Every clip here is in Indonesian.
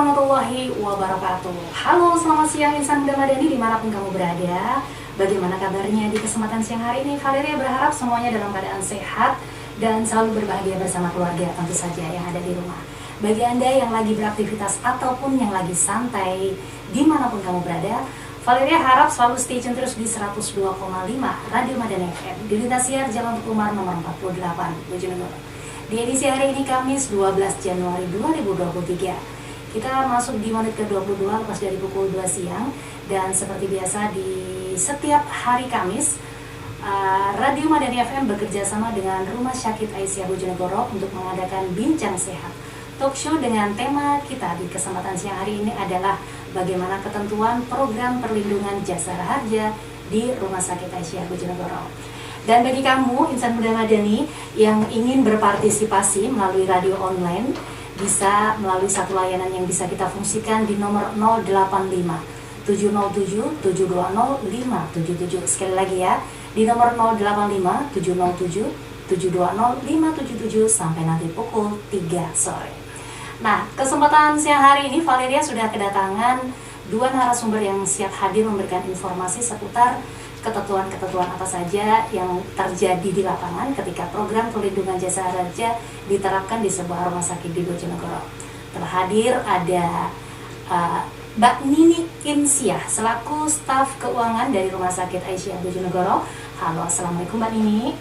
warahmatullahi wabarakatuh. Halo, selamat siang insan muda madani dimanapun kamu berada. Bagaimana kabarnya di kesempatan siang hari ini? Valeria berharap semuanya dalam keadaan sehat dan selalu berbahagia bersama keluarga tentu saja yang ada di rumah. Bagi Anda yang lagi beraktivitas ataupun yang lagi santai dimanapun kamu berada, Valeria harap selalu stay tune terus di 102,5 Radio Madani FM di lintas siar Jalan Tuku Umar nomor 48 Bojonegoro. Di edisi hari ini Kamis 12 Januari 2023. Kita masuk di menit ke-22 lepas dari pukul 2 siang. Dan seperti biasa di setiap hari Kamis, Radio Madani FM bekerja sama dengan Rumah Sakit Aisyah Bojonegoro untuk mengadakan Bincang Sehat. Talk show dengan tema kita di kesempatan siang hari ini adalah bagaimana ketentuan program perlindungan jasara harja di Rumah Sakit Aisyah Bojonegoro. Dan bagi kamu, insan muda madani yang ingin berpartisipasi melalui radio online, bisa melalui satu layanan yang bisa kita fungsikan di nomor 085 707 720 577. Sekali lagi ya, di nomor 085 707 720 577 sampai nanti pukul 3 sore. Nah, kesempatan siang hari ini Valeria sudah kedatangan dua narasumber yang siap hadir memberikan informasi seputar ketentuan-ketentuan apa saja yang terjadi di lapangan ketika program perlindungan jasa harja diterapkan di sebuah rumah sakit di Bojonegoro. Telah hadir ada Mbak Nini Insiah selaku staf keuangan dari Rumah Sakit Aisyah Bojonegoro. Halo, assalamualaikum Mbak Nini.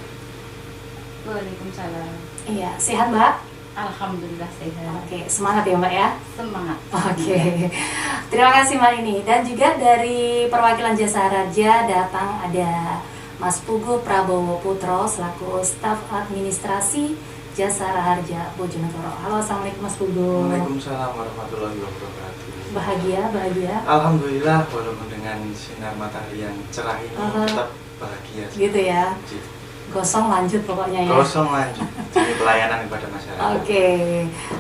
Waalaikumsalam. Iya, sehat Mbak? Alhamdulillah sehat. Oke, semangat ya Mbak ya. Semangat. Oke. Terima kasih Mbak Nini. Dan juga dari perwakilan jasa harja datang ada Mas Pugu Prabowo Putro selaku staf administrasi Jasara Harja Bojonegoro. Halo, assalamualaikum Mas Pugu. Waalaikumsalam warahmatullahi wabarakatuh. Bahagia. Alhamdulillah, walaupun dengan sinar matahari yang cerah ini tetap bahagia. Gitu ya. Gosong lanjut pokoknya ya. Gosong lanjut. Jadi pelayanan kepada masyarakat. Oke.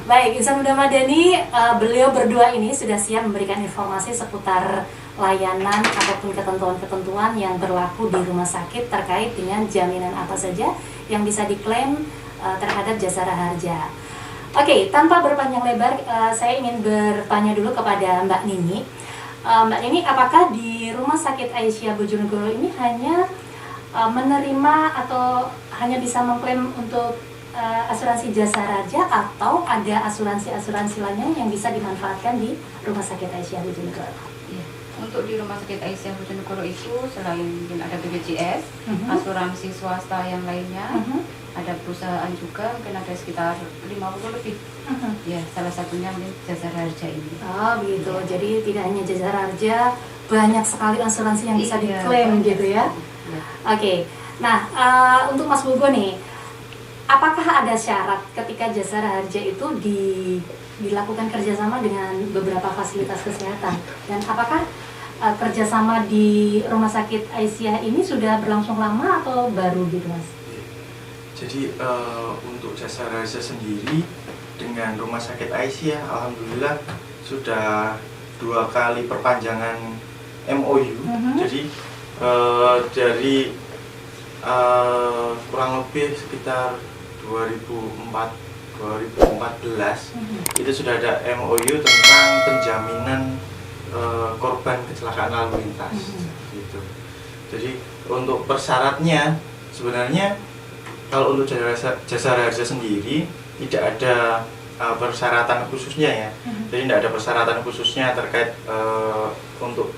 Baik, insan muda madani, beliau berdua ini sudah siap memberikan informasi seputar layanan ataupun ketentuan-ketentuan yang berlaku di rumah sakit terkait dengan jaminan apa saja yang bisa diklaim terhadap jasara harja. Oke, tanpa berpanjang lebar, saya ingin bertanya dulu kepada Mbak Nini. Mbak Nini, apakah di Rumah Sakit Aisyah Bojonegoro ini hanya menerima atau hanya bisa mengklaim untuk asuransi jasara harja atau ada asuransi lainnya yang bisa dimanfaatkan di Rumah Sakit Aisyah Bojonegoro? Ya. Untuk di Rumah Sakit Aisyah Bojonegoro itu selain mungkin ada BPJS, asuransi swasta yang lainnya, ada perusahaan juga, mungkin ada sekitar 50 lebih. Ya, salah satunya mungkin jasara harja ini. Oh begitu, ya. Jadi tidak hanya jasara harja, banyak sekali asuransi yang bisa diklaim gitu ya. Oke. Nah, untuk Mas Bugo nih, apakah ada syarat ketika jasara harja itu dilakukan kerjasama dengan beberapa fasilitas kesehatan? Dan apakah kerjasama di Rumah Sakit Aisyah ini sudah berlangsung lama atau baru gitu Mas? Jadi untuk jasara harja sendiri dengan Rumah Sakit Aisyah, alhamdulillah sudah 2 kali perpanjangan MOU. Jadi dari kurang lebih sekitar 2014 itu sudah ada MOU tentang penjaminan korban kecelakaan lalu lintas gitu. Jadi untuk persyaratnya sebenarnya kalau untuk jasara harja sendiri tidak ada persyaratan khususnya ya. Jadi tidak ada persyaratan khususnya terkait untuk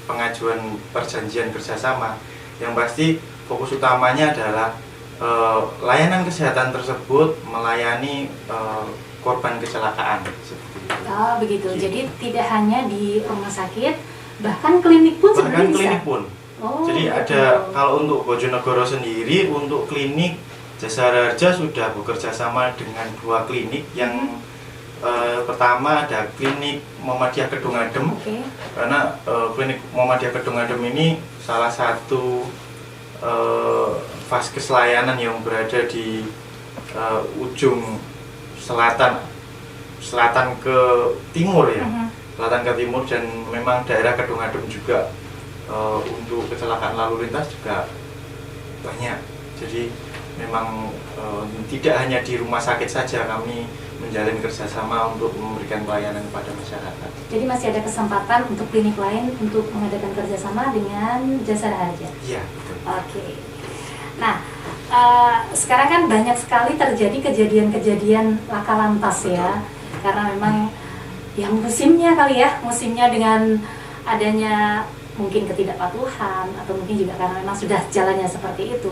pengajuan perjanjian kerjasama. Yang pasti fokus utamanya adalah layanan kesehatan tersebut melayani korban kecelakaan seperti itu. Oh begitu. Jadi tidak hanya di rumah sakit, bahkan klinik pun sebenarnya bisa. Klinik pun. Oh, jadi betul. Ada kalau untuk Bojonegoro sendiri untuk klinik jasara harja sudah bekerja sama dengan 2 klinik yang pertama ada klinik Muhammadiyah Kedung Adem. Karena klinik Muhammadiyah Kedung Adem ini salah satu vaskes layanan yang berada di ujung selatan ke timur ya, selatan ke timur, dan memang daerah Kedung Adem juga untuk kecelakaan lalu lintas juga banyak. Jadi memang tidak hanya di rumah sakit saja kami menjalin kerjasama untuk memberikan pelayanan kepada masyarakat. Jadi masih ada kesempatan untuk klinik lain untuk mengadakan kerjasama dengan Jasara Harja? Iya, betul. Oke. Nah, sekarang kan banyak sekali terjadi kejadian-kejadian laka lantas ya, karena memang yang musimnya kali ya, musimnya dengan adanya mungkin ketidakpatuhan atau mungkin juga karena memang sudah jalannya seperti itu.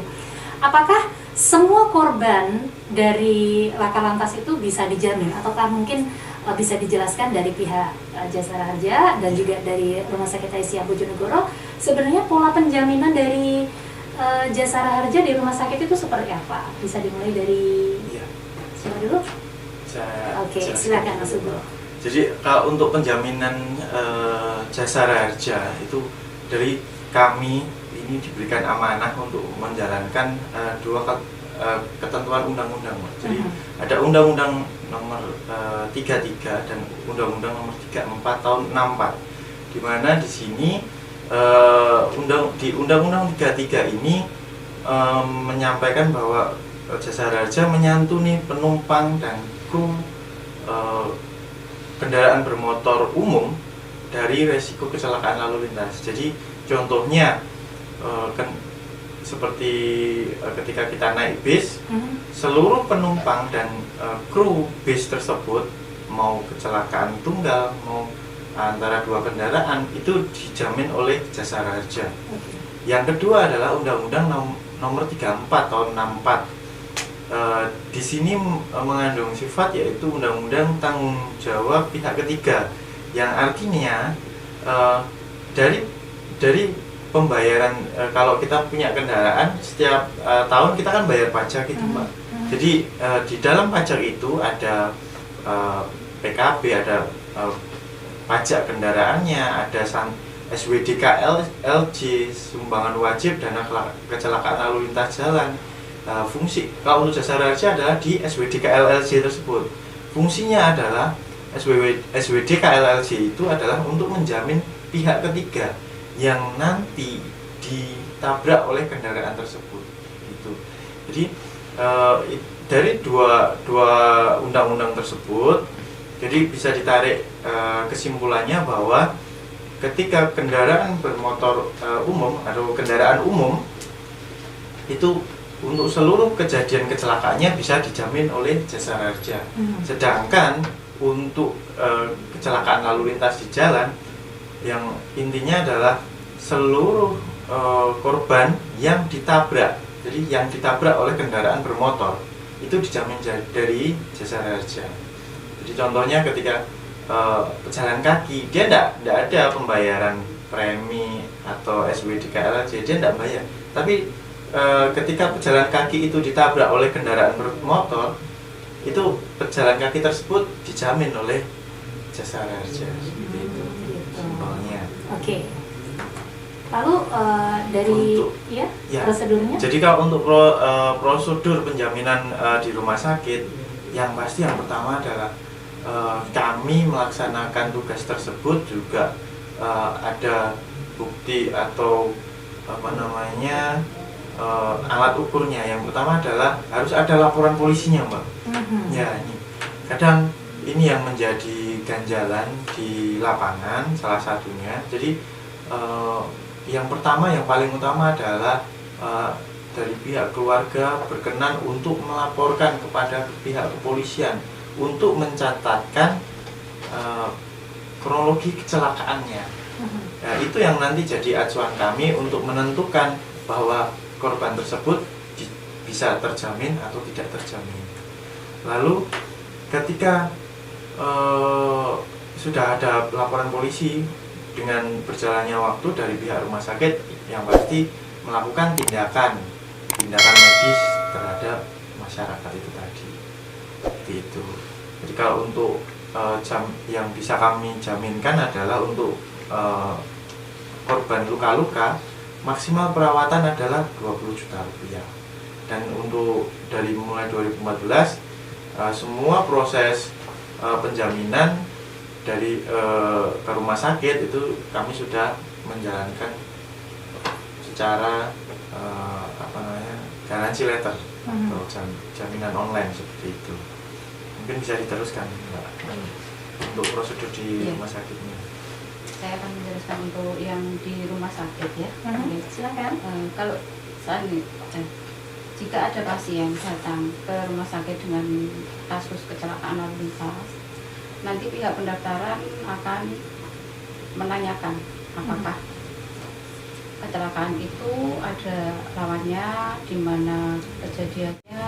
Apakah semua korban dari laka lantas itu bisa dijamin ataukah mungkin bisa dijelaskan dari pihak Jasara Harja dan juga dari Rumah Sakit Aisyah Bojonegoro sebenarnya pola penjaminan dari Jasara Harja di rumah sakit itu seperti apa? Bisa dimulai dari siapa dulu? Oke, silakan Mas Sugro. Jadi kalau untuk penjaminan Jasara Harja itu dari kami ini diberikan amanah untuk menjalankan dua ketentuan undang-undang. Jadi ada Undang-Undang Nomor 33 dan Undang-Undang Nomor 34 tahun 64, di mana di sini di Undang-Undang 33 ini menyampaikan bahwa Jasara Harja menyantuni penumpang dan kru kendaraan bermotor umum dari resiko kecelakaan lalu lintas. Jadi contohnya seperti ketika kita naik bis, seluruh penumpang dan kru bis tersebut mau kecelakaan tunggal, mau antara dua kendaraan itu dijamin oleh Jasara Harja. Yang kedua adalah Undang-Undang Nomor 34 tahun 64. Di sini mengandung sifat yaitu Undang-Undang Tanggung Jawab Pihak Ketiga, yang artinya dari pembayaran kalau kita punya kendaraan setiap tahun kita kan bayar pajak gitu Mbak. Jadi di dalam pajak itu ada PKB, ada pajak kendaraannya, ada SWDK LJ, sumbangan wajib, dana kecelakaan lalu lintas jalan. Fungsi kalau untuk Jasara Harja adalah di SWDK LLJ tersebut. Fungsinya adalah SWDK LLJ itu adalah untuk menjamin pihak ketiga yang nanti ditabrak oleh kendaraan tersebut. Gitu. Jadi dari dua undang-undang tersebut, jadi bisa ditarik kesimpulannya bahwa ketika kendaraan bermotor umum atau kendaraan umum itu untuk seluruh kejadian kecelakaannya bisa dijamin oleh Jasara Harja. Sedangkan untuk kecelakaan lalu lintas di jalan, yang intinya adalah seluruh korban yang ditabrak, jadi yang ditabrak oleh kendaraan bermotor itu dijamin dari Jasara Harja. Jadi contohnya ketika pejalan kaki, dia tidak ada pembayaran premi atau SWDK LLJ, dia tidak bayar. Tapi ketika pejalan kaki itu ditabrak oleh kendaraan bermotor, itu pejalan kaki tersebut dijamin oleh Jasara Harja. Seperti itu simpelnya. Oke. Lalu dari prosedurnya? Jadi kalau untuk prosedur penjaminan di rumah sakit, yang pasti yang pertama adalah kami melaksanakan tugas tersebut juga ada bukti atau alat ukurnya. Yang pertama adalah harus ada laporan polisinya, Mbak. Ya, ini kadang ini yang menjadi ganjalan di lapangan salah satunya. Jadi yang pertama, yang paling utama adalah dari pihak keluarga berkenan untuk melaporkan kepada pihak kepolisian untuk mencatatkan kronologi kecelakaannya. Ya, itu yang nanti jadi acuan kami untuk menentukan bahwa korban tersebut bisa terjamin atau tidak terjamin. Lalu ketika sudah ada laporan polisi, dengan berjalannya waktu dari pihak rumah sakit yang pasti melakukan tindakan medis terhadap masyarakat itu tadi. Seperti itu. Jadi kalau untuk yang bisa kami jaminkan adalah untuk korban luka-luka, maksimal perawatan adalah 20 juta rupiah. Dan untuk dari mulai 2014 semua proses penjaminan dari ke rumah sakit itu kami sudah menjalankan secara garansi letter atau jaminan online seperti itu. Mungkin bisa diteruskan Mbak, untuk prosedur di rumah sakitnya. Saya akan menjelaskan untuk yang di rumah sakit ya. Silakan. Kalau jika ada pasien datang ke rumah sakit dengan kasus kecelakaan lalu lintas, nanti pihak pendaftaran akan menanyakan apakah kecelakaan itu ada lawannya, di mana kejadiannya,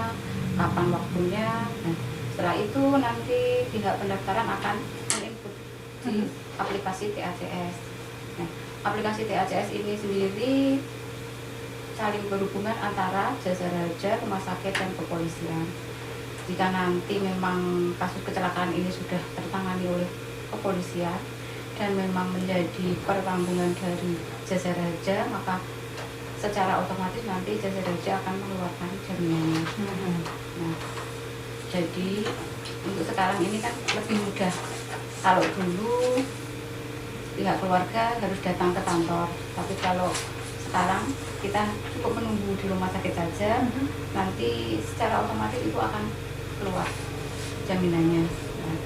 kapan waktunya. Nah, setelah itu nanti pihak pendaftaran akan menginput di aplikasi TACS. Nah, aplikasi TACS ini sendiri saling berhubungan antara jasa raja, rumah sakit, dan kepolisian. Jika nanti memang kasus kecelakaan ini sudah tertangani oleh kepolisian dan memang menjadi pertanggungan dari jasa raja, maka secara otomatis nanti jasa raja akan mengeluarkan jaminannya. Nah, jadi untuk sekarang ini kan lebih mudah. Kalau dulu pihak keluarga harus datang ke kantor, tapi kalau sekarang kita cukup menunggu di rumah sakit saja, nanti secara otomatis itu akan keluar jaminannya. Nah,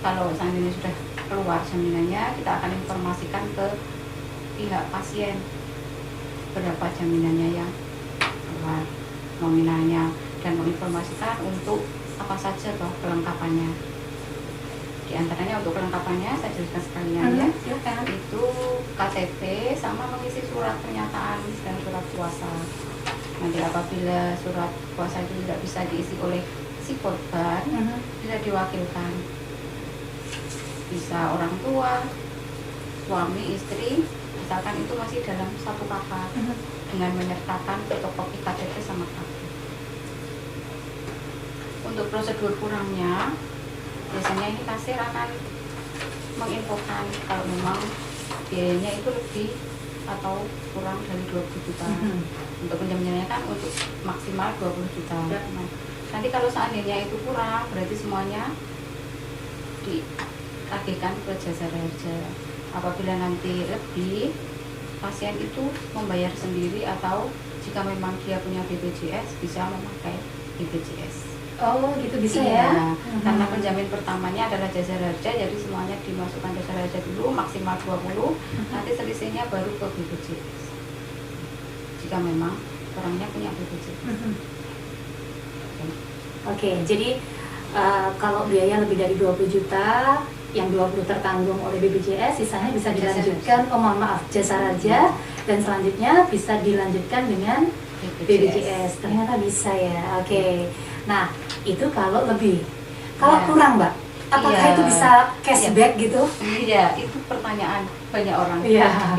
kalau seandainya sudah keluar jaminannya, kita akan informasikan ke pihak pasien berapa jaminannya yang keluar, nominalnya, dan menginformasikan untuk apa saja toh kelengkapannya. Di antaranya untuk kelengkapannya saya jelaskan sekalian ya. Itu KTP sama mengisi surat pernyataan dan surat puasa. Nanti apabila surat puasa itu tidak bisa diisi oleh si korban, bisa diwakilkan. Bisa orang tua, suami, istri, misalkan itu masih dalam satu kakak, dengan menyertakan fotokopi KTP sama KTP. Untuk prosedur kurangnya, biasanya ini kasir akan menginfokan kalau memang biayanya itu lebih atau kurang dari 20 juta. Untuk penjaminannya kan untuk maksimal 20 juta. Nah, nanti kalau seandainya itu kurang, berarti semuanya ditagihkan ke jasa raja. Apabila nanti lebih, pasien itu membayar sendiri, atau jika memang dia punya BPJS bisa memakai BPJS. Oh gitu bisa ya. Karena penjamin pertamanya adalah jasa raja, jadi semuanya dimasukkan jasa raja dulu maksimal 20, nanti selisihnya baru ke BPJS jika memang orangnya punya BPJS. Oke, jadi kalau biaya lebih dari 20 juta, yang 20 tertanggung oleh BPJS, sisanya bisa dilanjutkan, jasa raja, dan selanjutnya bisa dilanjutkan dengan BPJS. Ternyata bisa ya. Oke. Nah, itu kalau lebih. Kalau kurang, Mbak, apakah itu bisa cashback gitu? Iya, itu pertanyaan banyak orang.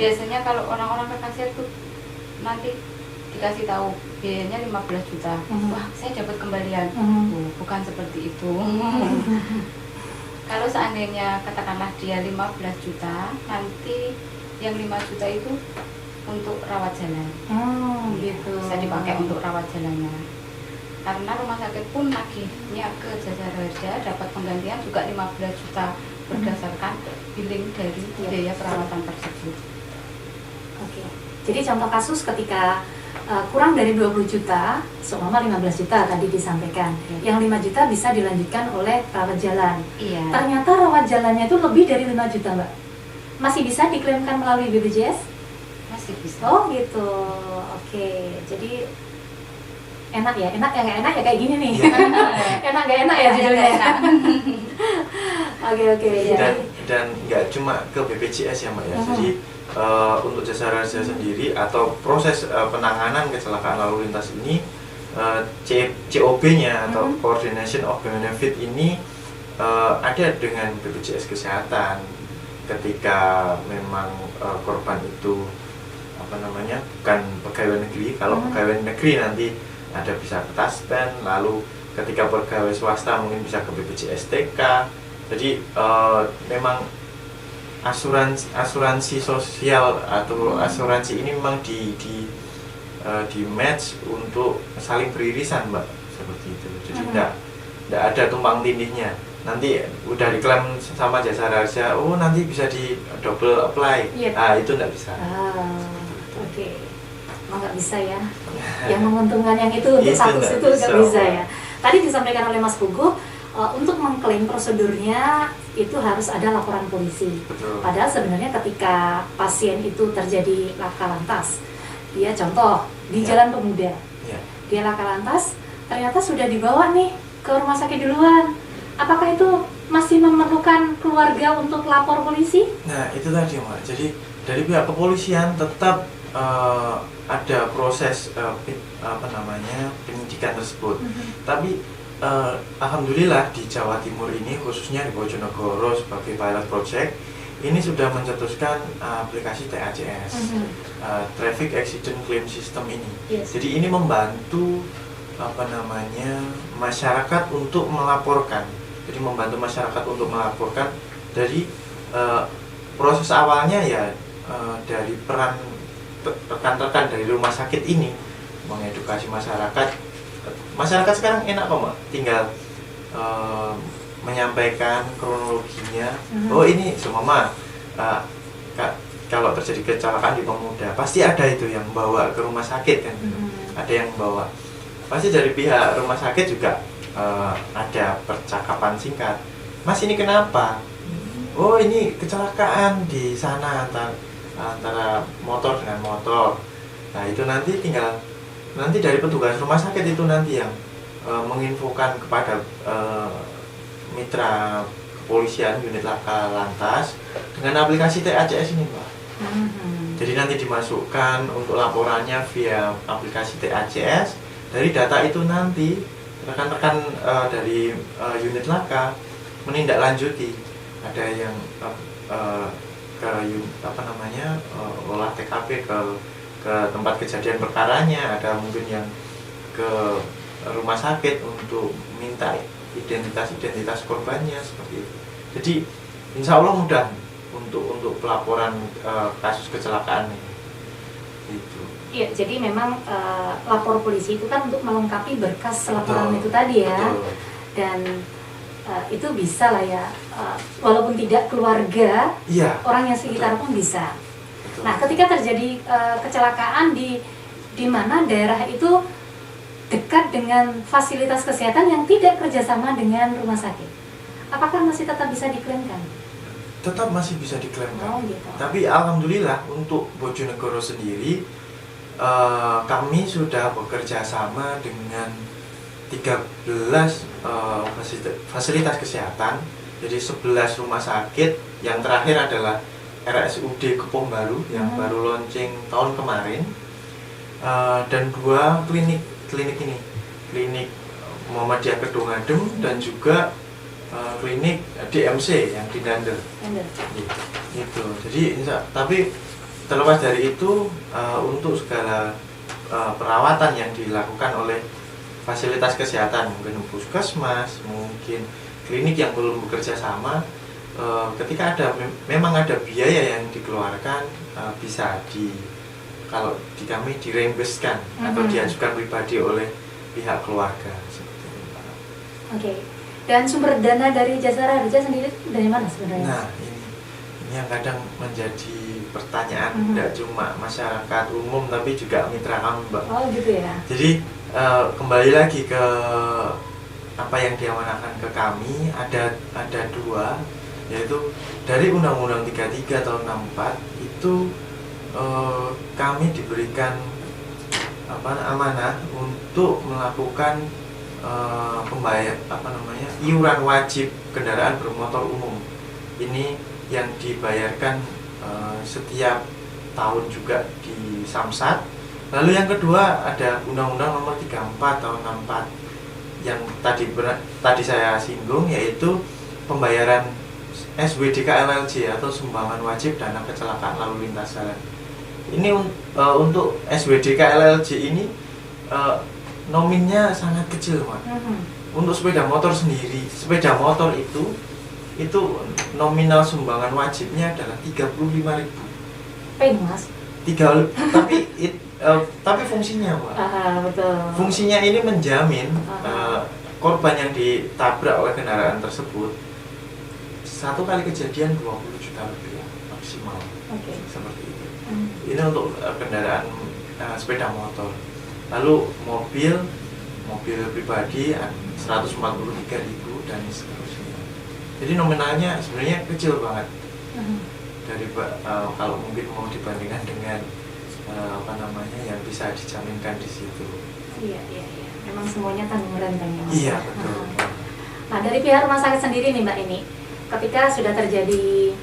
Biasanya kalau orang-orang ke kasir tuh nanti dikasih tahu biayanya 15 juta. Wah, saya dapat kembalian. Bukan seperti itu. Kalau seandainya katakanlah dia 15 juta, nanti yang 5 juta itu untuk rawat jalan. Gitu. Bisa dipakai untuk rawat jalannya. Karena rumah sakit pun nagihnya ke jasa raja dapat penggantian juga 15 juta berdasarkan billing dari biaya perawatan tersebut. Oke. Jadi contoh kasus ketika kurang dari 20 juta, seumpama 15 juta tadi disampaikan, yang 5 juta bisa dilanjutkan oleh rawat jalan. Ternyata rawat jalannya itu lebih dari 5 juta, Mbak. Masih bisa diklaimkan melalui BPJS? Masih bisa. Oh gitu. Oke. Jadi enak ya kayak gini nih. Enak gak enak ya judulnya. Oke. Dan nggak cuma ke BPJS ya Mbak ya. Jadi untuk jasa raja sendiri atau proses penanganan kecelakaan lalu lintas ini, COB-nya atau Coordination of Benefit ini ada dengan BPJS Kesehatan. Ketika memang korban itu bukan pegawai negeri. Kalau pegawai negeri nanti ada bisa ke Taspen, lalu ketika pegawai swasta mungkin bisa ke BPJS TK. Jadi memang asuransi sosial atau asuransi ini memang di match untuk saling beririsan, Mbak, seperti itu. Jadi tidak ada tumpang tindihnya. Nanti udah diklaim sama jasa raja, nanti bisa di double apply. Itu tidak bisa. Oke. Nggak bisa ya. Yang menguntungkan yang itu untuk kasus itu nggak bisa ya. Tadi disampaikan oleh Mas Pugu, untuk mengklaim prosedurnya itu harus ada laporan polisi. Betul. Padahal sebenarnya ketika pasien itu terjadi laka lantas, dia contoh di Jalan Pemuda, dia laka lantas, ternyata sudah dibawa nih ke rumah sakit duluan. Apakah itu masih memerlukan keluarga untuk lapor polisi? Nah itu tadi Mbak, jadi dari pihak kepolisian tetap ada proses penyidikan tersebut. Tapi alhamdulillah di Jawa Timur ini, khususnya di Bojonegoro sebagai pilot project, ini sudah mencetuskan aplikasi TACS, Traffic Accident Claim System ini. Jadi ini membantu masyarakat untuk melaporkan. Jadi membantu masyarakat untuk melaporkan dari proses awalnya ya, dari peran rekan-rekan dari rumah sakit ini mengedukasi masyarakat. Masyarakat sekarang enak kok Mbak, tinggal menyampaikan kronologinya. Oh ini semama kalau terjadi kecelakaan di Pemuda pasti ada itu yang bawa ke rumah sakit kan, ada yang bawa. Pasti dari pihak rumah sakit juga ada percakapan singkat. Mas ini kenapa? Oh ini kecelakaan di sana antara motor dengan motor. Nah itu nanti tinggal dari petugas rumah sakit itu nanti yang menginfokan kepada mitra kepolisian unit laka lantas dengan aplikasi TACS ini Pak. Jadi nanti dimasukkan untuk laporannya via aplikasi TACS. Dari data itu nanti rekan-rekan dari unit laka menindaklanjuti. Ada yang olah TKP ke tempat kejadian perkaranya, ada mungkin yang ke rumah sakit untuk minta identitas korbannya seperti itu. Jadi insya Allah mudah untuk pelaporan kasus kecelakaan ini. Gitu. Iya, jadi memang lapor polisi itu kan untuk melengkapi berkas laporan itu tadi ya. Betul. Dan itu bisa lah ya, walaupun tidak keluarga, orang yang sekitar pun bisa. Betul. Nah, ketika terjadi kecelakaan di mana daerah itu dekat dengan fasilitas kesehatan yang tidak kerjasama dengan rumah sakit, apakah masih tetap bisa diklaimkan? Tetap masih bisa diklaimkan. Oh, gitu. Tapi alhamdulillah untuk Bojonegoro sendiri, kami sudah bekerja sama dengan 13 fasilitas kesehatan. Jadi 11 rumah sakit, yang terakhir adalah RSUD Kepong Baru yang baru launching tahun kemarin, dan 2 klinik ini, klinik Muhammadiyah Kedungadem dan juga klinik DMC yang di Dander. Gitu. Jadi tapi terlepas dari itu, untuk segala perawatan yang dilakukan oleh fasilitas kesehatan, mungkin puskesmas, mungkin klinik yang belum bekerja sama, ketika memang ada biaya yang dikeluarkan, bisa kalau di kami direimburskan atau diajukan pribadi oleh pihak keluarga seperti itu. Oke. Dan sumber dana dari Jasara Harja sendiri dari mana sebenarnya? Nah, ini yang kadang menjadi pertanyaan, tidak cuma masyarakat umum tapi juga mitra kami, Mbak. Oh, gitu ya. Jadi kembali lagi ke apa yang diamanahkan ke kami, ada 2, yaitu dari Undang-Undang 33 tahun 64 itu kami diberikan amanah untuk melakukan iuran wajib kendaraan bermotor umum. Ini yang dibayarkan setiap tahun juga di Samsat. Lalu yang kedua ada Undang-Undang Nomor 34 tahun 64 yang tadi saya singgung, yaitu pembayaran SWDK LLJ atau sumbangan wajib dana kecelakaan lalu lintas jalan. Ini untuk SWDK LLJ ini nominnya sangat kecil, Pak. Untuk sepeda motor sendiri, sepeda motor itu nominal sumbangan wajibnya adalah 35.000. Mas. Tapi fungsinya, Pak. Betul. Fungsinya ini menjamin korban yang ditabrak oleh kendaraan tersebut, satu kali kejadian 20 juta rupiah maksimal. Seperti itu. Ini untuk kendaraan sepeda motor. Lalu mobil pribadi 143.000 dan seterusnya. Jadi nominalnya sebenarnya kecil banget dari kalau mungkin mau dibandingkan dengan apa namanya yang bisa dijaminkan di situ. Iya. Memang semuanya tanggung renteng ya, Mas. Iya, betul. Nah, dari pihak rumah sakit sendiri nih Mbak ini, ketika sudah terjadi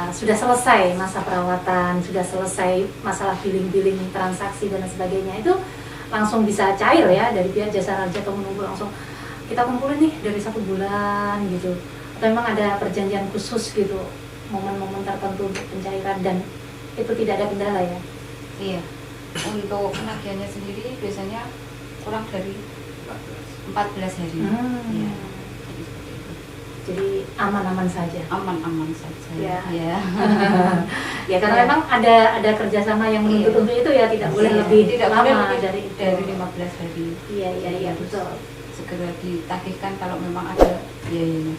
sudah selesai masa perawatan, sudah selesai masalah billing transaksi dan sebagainya, itu langsung bisa cair ya dari pihak Jasa Raja, atau menunggu langsung kita kumpulin nih dari 1 bulan gitu, atau memang ada perjanjian khusus gitu, momen-momen tertentu untuk pencairan, dan itu tidak ada kendala ya? Iya, untuk penagihannya sendiri biasanya kurang dari 14 hari. Iya. Jadi aman-aman saja. Aman-aman saja. Ya. Ya. Ya karena memang ada kerjasama yang menuntut untuk itu ya, tidak boleh lebih tidak lama boleh dari dari 15 hari. Iya betul. Segera ditagihkan kalau memang ada biayanya.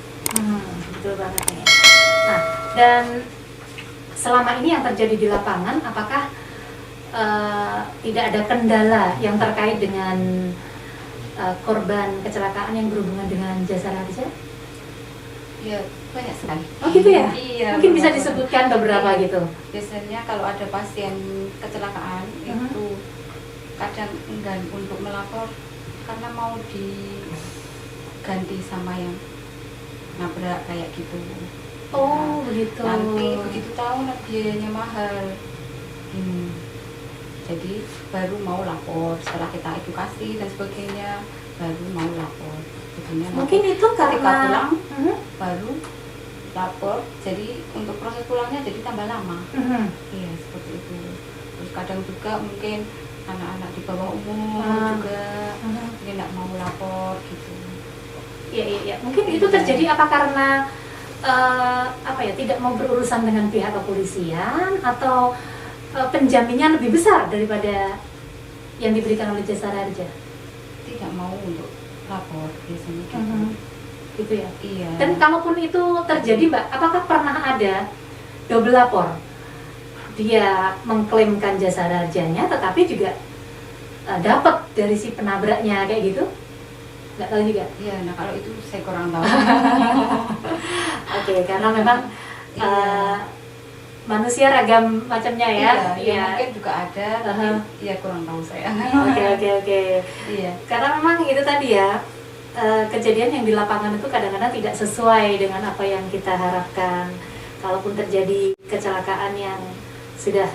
Betul banget ya. Nah, dan selama ini yang terjadi di lapangan, apakah tidak ada kendala yang terkait dengan korban kecelakaan yang berhubungan dengan Jasa Raja? Ya, banyak sekali. Oh gitu ya? Iya. Mungkin bisa disebutkan beberapa gitu. Biasanya kalau ada pasien kecelakaan itu kadang enggan untuk melapor karena mau diganti sama yang nabrak kayak gitu. Oh begitu. Nanti begitu tahu biayanya mahal. Jadi baru mau lapor, setelah kita edukasi dan sebagainya baru mau lapor. Mungkin itu ketika karena pulang baru lapor, jadi untuk proses pulangnya jadi tambah lama. Iya seperti itu. Terus kadang juga mungkin anak-anak di bawah umur juga mungkin nggak mau lapor gitu. Iya. Mungkin itu terjadi apa karena tidak mau berurusan dengan pihak kepolisian, atau penjaminnya lebih besar daripada yang diberikan oleh Jasa Raja? Tidak mau untuk lapor biasanya gitu. Gitu ya? Iya. Dan kalaupun itu terjadi Mbak, apakah pernah ada double lapor? Dia mengklaimkan Jasa Rajanya tetapi juga dapat dari si penabraknya kayak gitu? Nggak tahu juga? Iya, nah kalau itu saya kurang tahu. Oke, karena memang manusia ragam macamnya ya. Iya. Mungkin juga ada, tapi ya kurang tahu saya. Oke. Iya. Karena memang itu tadi ya, kejadian yang di lapangan itu kadang-kadang tidak sesuai dengan apa yang kita harapkan. Kalaupun terjadi kecelakaan yang sudah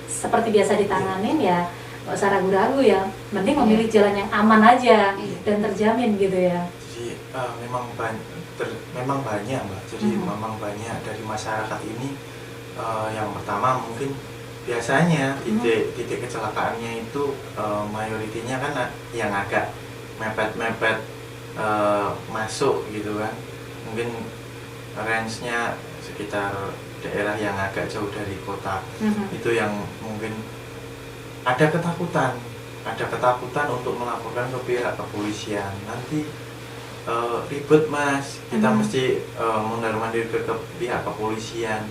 seperti biasa ditanganin ya, nggak usah ragu-ragu ya, mending memilih jalan yang aman aja dan terjamin gitu ya. Jadi memang banyak Mbak. Jadi memang banyak dari masyarakat ini. Yang pertama mungkin biasanya titik kecelakaannya itu mayoritinya kan yang agak mepet masuk gitu kan, mungkin range-nya sekitar daerah yang agak jauh dari kota. Itu yang mungkin ada ketakutan untuk melaporkan ke pihak kepolisian. Nanti ribet Mas, kita mesti mundar-mandir ke pihak kepolisian.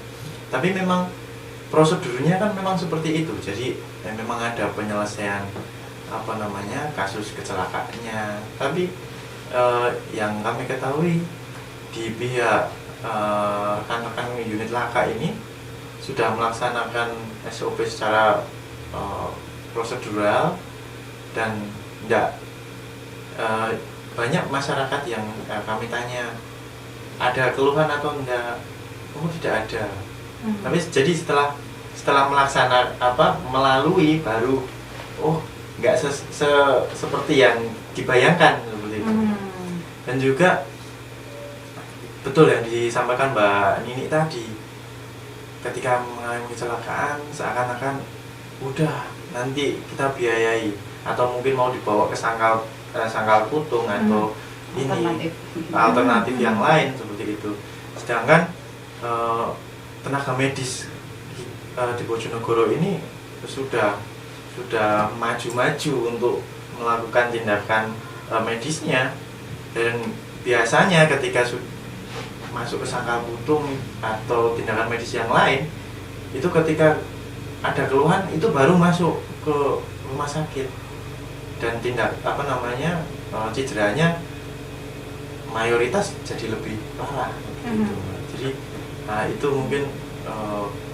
Tapi memang prosedurnya kan memang seperti itu. Jadi memang ada penyelesaian kasus kecelakaannya. Tapi yang kami ketahui di pihak rekan-rekan unit laka ini sudah melaksanakan SOP secara prosedural, dan banyak masyarakat yang kami tanya ada keluhan atau enggak, tidak ada. Tapi jadi setelah melalui baru nggak seperti yang dibayangkan seperti itu. Dan juga betul yang disampaikan Mbak Nini tadi, ketika mengalami kecelakaan seakan-akan udah nanti kita biayai, atau mungkin mau dibawa ke sangkal putung atau alternatif yang lain seperti itu. Sedangkan tenaga medis di Bojonegoro ini sudah maju-maju untuk melakukan tindakan medisnya, dan biasanya ketika masuk ke sangkal putung atau tindakan medis yang lain itu ketika ada keluhan itu baru masuk ke rumah sakit, dan cederanya mayoritas jadi lebih parah gitu. Jadi itu mungkin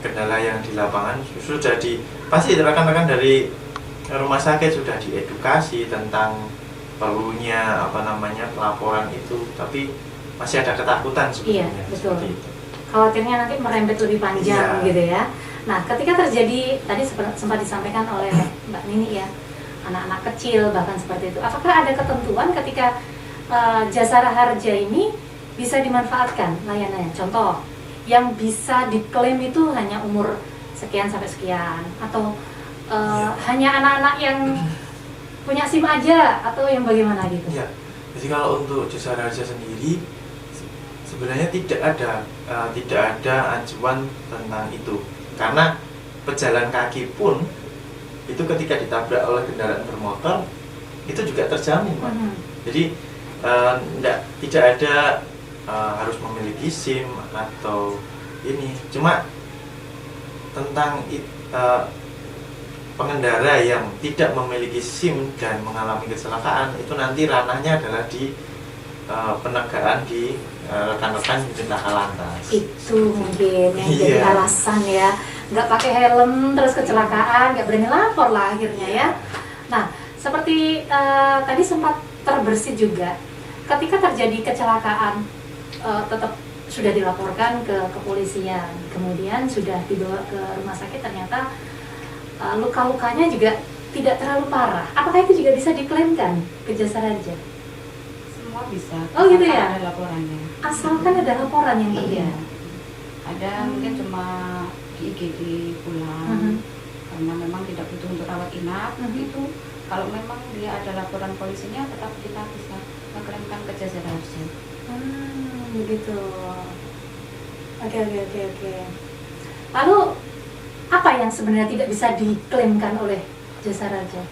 kendala yang di lapangan sudah pasti rekan-rekan dari rumah sakit sudah diedukasi tentang perlunya pelaporan itu, tapi masih ada ketakutan sebenarnya. Iya, betul. Khawatirnya nanti merembet lebih panjang gitu ya. Nah, ketika terjadi tadi sempat disampaikan oleh Mbak Nini ya, anak-anak kecil bahkan seperti itu. Apakah ada ketentuan ketika Jasara Harja ini bisa dimanfaatkan layanannya? Contoh, yang bisa diklaim itu hanya umur sekian sampai sekian, atau hanya anak-anak yang punya SIM aja, atau yang bagaimana gitu? Ya, jadi kalau untuk Jasara Harja sendiri sebenarnya tidak ada acuan tentang itu, karena pejalan kaki pun itu ketika ditabrak oleh kendaraan bermotor itu juga terjamin, Pak. Jadi tidak ada harus memiliki SIM atau ini, cuma tentang pengendara yang tidak memiliki SIM dan mengalami kecelakaan itu nanti ranahnya adalah di penegakan di rekan-rekan unit laka lantas. Itu mungkin yang jadi alasan ya, nggak pakai helm terus kecelakaan, nggak berani lapor lah akhirnya ya. Nah, seperti tadi sempat terbersit juga, ketika terjadi kecelakaan tetap sudah dilaporkan ke kepolisian, kemudian sudah dibawa ke rumah sakit, ternyata luka-lukanya juga tidak terlalu parah. Apakah itu juga bisa diklaimkan ke Jasara Harja? Semua bisa. Oh gitu ya? Ada laporannya. Asalkan ada laporan yang iya. Ada mungkin cuma di IGD pulang, karena memang tidak butuh untuk rawat inap. Itu kalau memang dia ada laporan polisinya, tetap kita bisa mengirimkan ke Jasara Harja. Begitu. Oke. Lalu apa yang sebenarnya tidak bisa diklaimkan oleh Jasara Harja?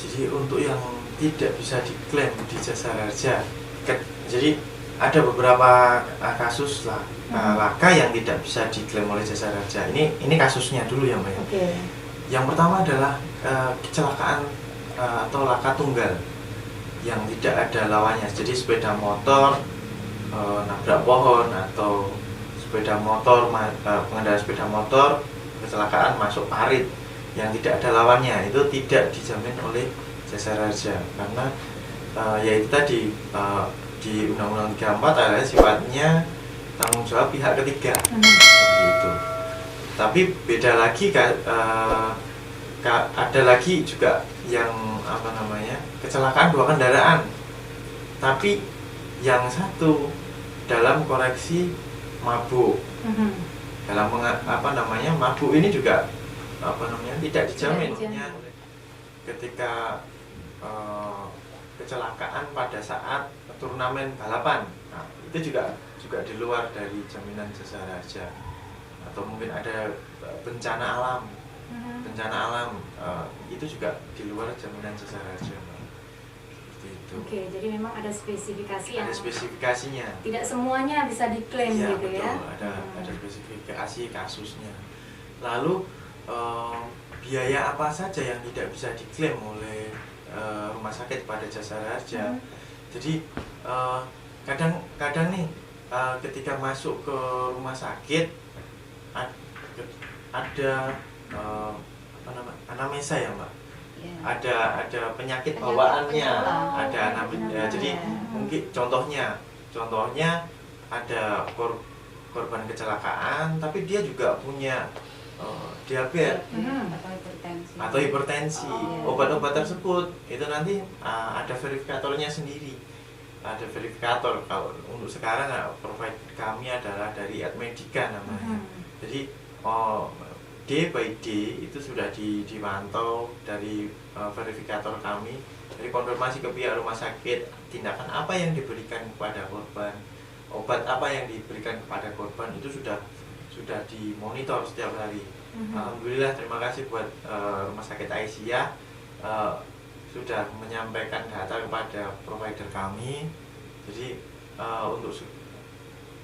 Jadi untuk yang tidak bisa diklaim di Jasara Harja, jadi ada beberapa kasus laka yang tidak bisa diklaim oleh Jasara Harja. Ini kasusnya dulu ya, Mbak. Okay. Yang pertama adalah kecelakaan atau laka tunggal yang tidak ada lawannya. Jadi sepeda motor nabrak pohon, atau pengendara sepeda motor kecelakaan masuk parit yang tidak ada lawannya, itu tidak dijamin oleh Jasara Harja, karena yaitu tadi di Undang-Undang 34 adalah sifatnya tanggung jawab pihak ketiga, gitu. Tapi beda lagi ada lagi juga yang kecelakaan dua kendaraan, tapi yang satu dalam koreksi mabuk. Dalam mabuk ini juga tidak dijamin. Ketika kecelakaan pada saat turnamen balapan, itu juga di luar dari jaminan Jasara Harja. Atau mungkin ada bencana alam, itu juga di luar jaminan Jasara Harja. Oke, jadi memang ada spesifikasi yang spesifikasinya. Tidak semuanya bisa diklaim gitu betul, ya. Ada spesifikasi kasusnya. Lalu biaya apa saja yang tidak bisa diklaim oleh rumah sakit pada Jasara Harja. Jadi kadang nih ketika masuk ke rumah sakit ada anamnesa ya, Mbak. Ada penyakit bawaannya, ada anamnesa. Jadi mungkin contohnya ada korban kecelakaan, tapi dia juga punya diabetes atau hipertensi. Obat-obat tersebut itu nanti ada verifikatornya sendiri. Ada verifikator. Kalau untuk sekarang provider kami adalah dari Admedica namanya. Jadi day by day itu sudah dimantau dari verifikator kami, dari konfirmasi ke pihak rumah sakit, tindakan apa yang diberikan kepada korban, obat apa yang diberikan kepada korban, itu sudah dimonitor setiap hari. Alhamdulillah, terima kasih buat rumah sakit Aisyah sudah menyampaikan data kepada provider kami. Jadi untuk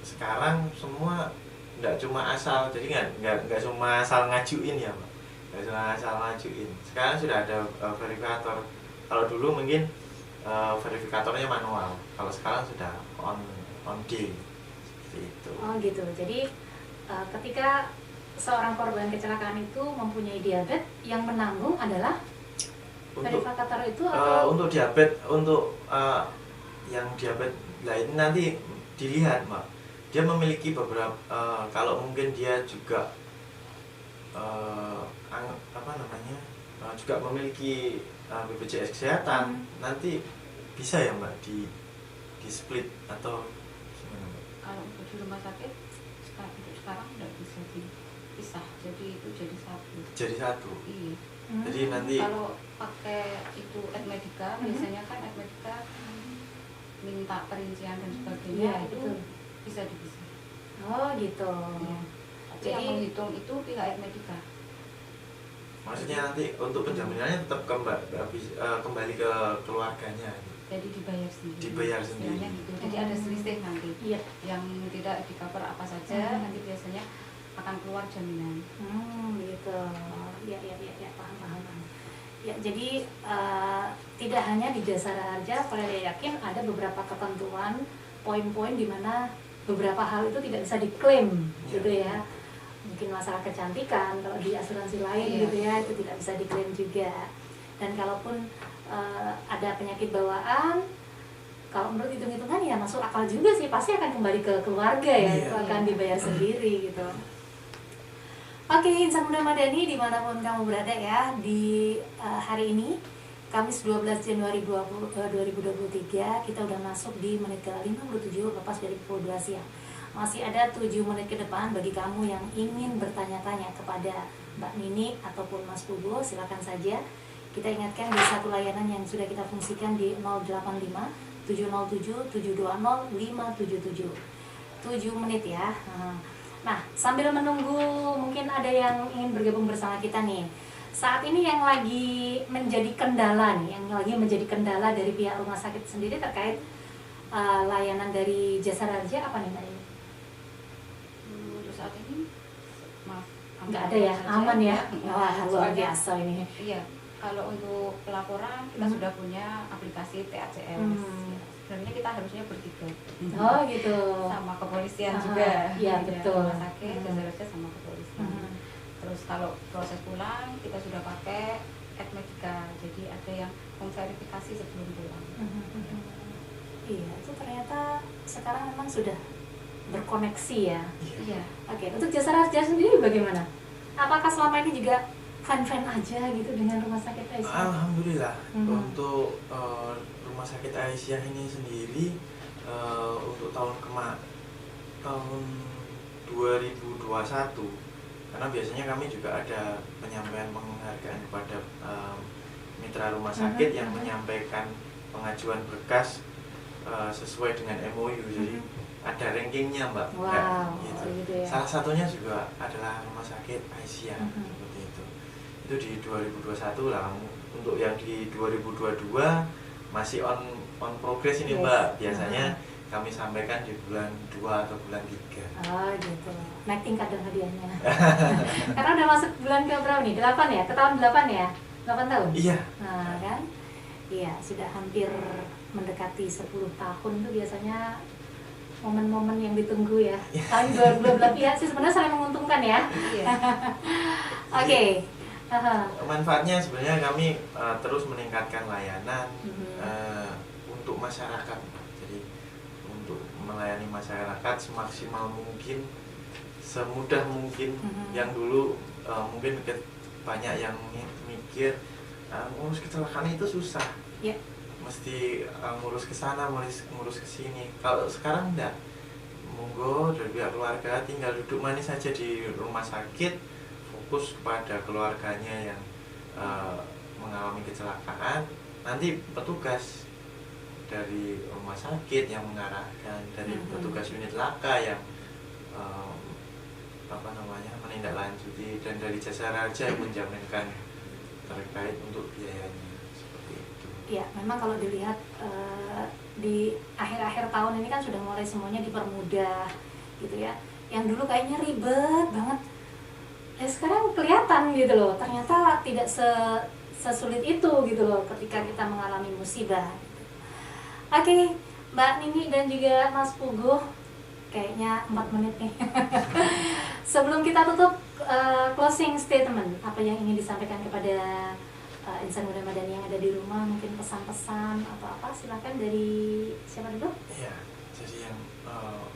sekarang semua nggak cuma asal, jadi nggak cuma asal ngajuin ya, Pak. Nggak cuma asal ngajuin. Sekarang sudah ada verifikator. Kalau dulu mungkin verifikatornya manual. Kalau sekarang sudah on day seperti itu. Oh gitu. Jadi ketika seorang korban kecelakaan itu mempunyai diabetes, yang menanggung adalah verifikator itu atau untuk diabetes, untuk yang diabetes lain nanti dilihat Mbak. Dia memiliki beberapa kalau mungkin dia juga juga memiliki BPJS kesehatan, nanti bisa ya Mbak di split atau gimana Mbak? Kalau untuk di rumah sakit sekarang tidak bisa dipisah, jadi itu jadi satu. Jadi satu. Iya. Jadi nanti kalau pakai itu Edmedica, biasanya kan Edmedica minta perincian dan sebagainya, itu betul. bisa dipisah. Oh gitu. Iya. Jadi Jadi yang menghitung itu pihak Edmedica. maksudnya nanti untuk penjaminannya tetap kembali ke keluarganya. Jadi dibayar sendiri. Dibayar sendiri. Istilahnya gitu. Jadi ada selisih nanti. Iya. Yang tidak di cover apa saja, nanti biasanya akan keluar jaminan. Gitu. Ya, paham. Ya, jadi tidak hanya di Jasara Harja, Valeria yakin ada beberapa ketentuan, poin-poin di mana beberapa hal itu tidak bisa diklaim, gitu ya. Mungkin masalah kecantikan, kalau di asuransi lain gitu ya, itu tidak bisa diklaim juga. Dan kalaupun ada penyakit bawaan, kalau menurut hitung-hitungan ya masuk akal juga sih, pasti akan kembali ke keluarga ya, itu akan dibayar sendiri gitu. Oke, Insan Muda Madani dimanapun kamu berada ya, di hari ini Kamis 12 Januari 2023, kita udah masuk di menit ke 57 lepas dari pukul 2 siang. Masih ada 7 menit ke depan bagi kamu yang ingin bertanya-tanya kepada Mbak Nini ataupun Mas Pugo, silakan saja. Kita ingatkan di satu layanan yang sudah kita fungsikan di 085 707 720 577. 7 menit ya. Nah, sambil menunggu mungkin ada yang ingin bergabung bersama kita nih. Saat ini yang lagi menjadi kendala nih, yang lagi menjadi kendala dari pihak rumah sakit sendiri terkait layanan dari Jasara Harja apa nih Mbak Nini? Untuk saat ini maaf, nggak ada ya, aman ya. Wah, luar biasa ini. Iya, kalau untuk pelaporan kita sudah punya aplikasi TACS. Sebenarnya kita harusnya bertiga. Oh gitu. Sama kepolisian juga. Iya betul. Rumah sakit, Jasara sama kepolisian. Terus kalau proses pulang kita sudah pakai Edmedica, jadi ada yang memverifikasi sebelum pulang. Iya, itu ternyata sekarang memang sudah berkoneksi ya. Iya. Oke, untuk Jasara Harja sendiri bagaimana? Apakah selama ini juga fine-fine aja gitu dengan rumah sakit Aisyah? Alhamdulillah. Untuk rumah sakit Aisyah ini sendiri untuk tahun 2021, karena biasanya kami juga ada penyampaian penghargaan kepada mitra rumah sakit yang menyampaikan pengajuan berkas sesuai dengan MOU, jadi ada rankingnya Mbak. Wow, gitu ya. Salah satunya juga adalah rumah sakit Aisyah, seperti itu di 2021 lah. Untuk yang di 2022 masih on progress ini Mbak, biasanya kami sampaikan di bulan 2 atau bulan 3. Oh gitu, naik tingkat dong hadiahnya. Karena udah masuk bulan ke berapa nih? 8 ya? Ke tahun 8 ya? 8 tahun? Iya. Nah kan? Iya, sudah hampir mendekati 10 tahun tuh biasanya momen-momen yang ditunggu ya. Tahun 2012 ya sih sebenarnya saling menguntungkan ya. Iya. Oke. Manfaatnya sebenarnya kami terus meningkatkan layanan untuk masyarakat. Jadi untuk melayani masyarakat semaksimal mungkin, semudah mungkin. Yang dulu mungkin banyak yang mikir ngurus kecelakaan itu susah. Yeah. Mesti ngurus ke sana, ngurus ke sini. Kalau sekarang enggak. Monggo dari pihak keluarga tinggal duduk manis saja di rumah sakit, fokus kepada keluarganya yang mengalami kecelakaan. Nanti petugas dari rumah sakit yang mengarahkan, dari petugas unit laka yang menindaklanjuti, dan dari Jasara Harja yang menjaminkan terkait untuk biayanya. Ya, memang kalau dilihat di akhir-akhir tahun ini kan sudah mulai semuanya dipermudah gitu ya. Yang dulu kayaknya ribet banget, ya sekarang kelihatan gitu loh, ternyata tidak sesulit itu gitu loh ketika kita mengalami musibah. Oke, Mbak Nini dan juga Mas Puguh, kayaknya 4 menit nih. Sebelum kita tutup, closing statement, apa yang ingin disampaikan kepada insan muda Madani yang ada di rumah, mungkin pesan-pesan atau apa, silakan dari siapa dulu? Iya, jadi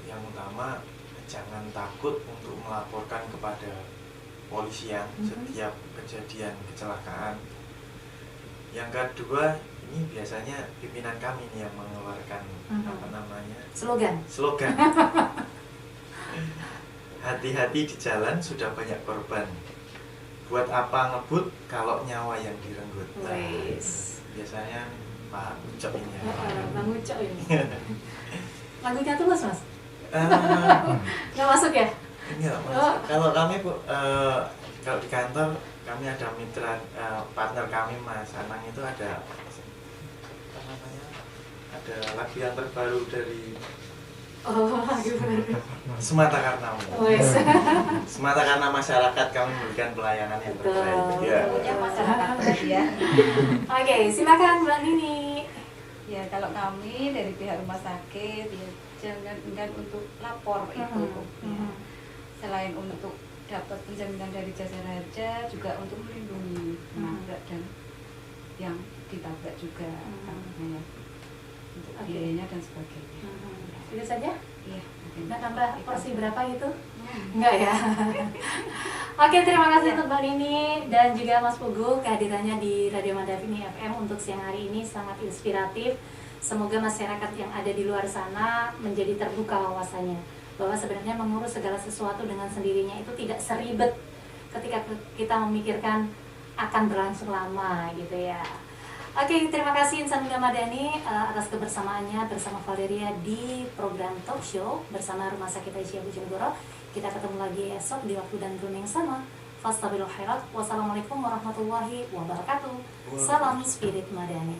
yang utama jangan takut untuk melaporkan kepada polisian setiap kejadian kecelakaan. Yang kedua, ini biasanya pimpinan kami nih yang mengeluarkan apa namanya? Slogan. Hati-hati di jalan, sudah banyak korban. Buat apa ngebut kalau nyawa yang direnggut. Nah, biasanya Pak Ucok ini ya. Bang Ucok ini. Lagunya Tulus, Mas? Nggak masuk ya? Enggak, Mas. Kalau kami kalau di kantor kami ada mitra partner kami Mas Anang, itu ada apa namanya? Ada lagu yang terbaru dari Semata Karena Semata karena masyarakat kami memberikan pelayanan yang terbaik. Ya. Masyarakat ya. Oke, silakan Mbak Nini. Ya, kalau kami dari pihak rumah sakit ya jangan enggan untuk lapor itu. Ya. Selain untuk dapat penjaminan dari jasa harja, juga untuk melindungi penabrak dan yang ditabrak juga. Ya. Untuk biayanya dan sebagainya. Itu saja? Iya. Nggak tambah porsi berapa gitu? Enggak ya? Oke, terima kasih untuk Mbak Nini dan juga Mas Puguh kehadirannya di Radio Mandavini FM untuk siang hari ini sangat inspiratif. Semoga masyarakat yang ada di luar sana menjadi terbuka wawasannya bahwa sebenarnya mengurus segala sesuatu dengan sendirinya itu tidak seribet ketika kita memikirkan akan berlangsung lama gitu ya. Oke, terima kasih Insan Muda Madani atas kebersamaannya bersama Valeria di program talk show bersama Rumah Sakit Aisyah Bojonegoro. Kita ketemu lagi esok di waktu dan room yang sama. Fastabilul khairat. Wassalamualaikum warahmatullahi wabarakatuh. Salam Spirit Madani.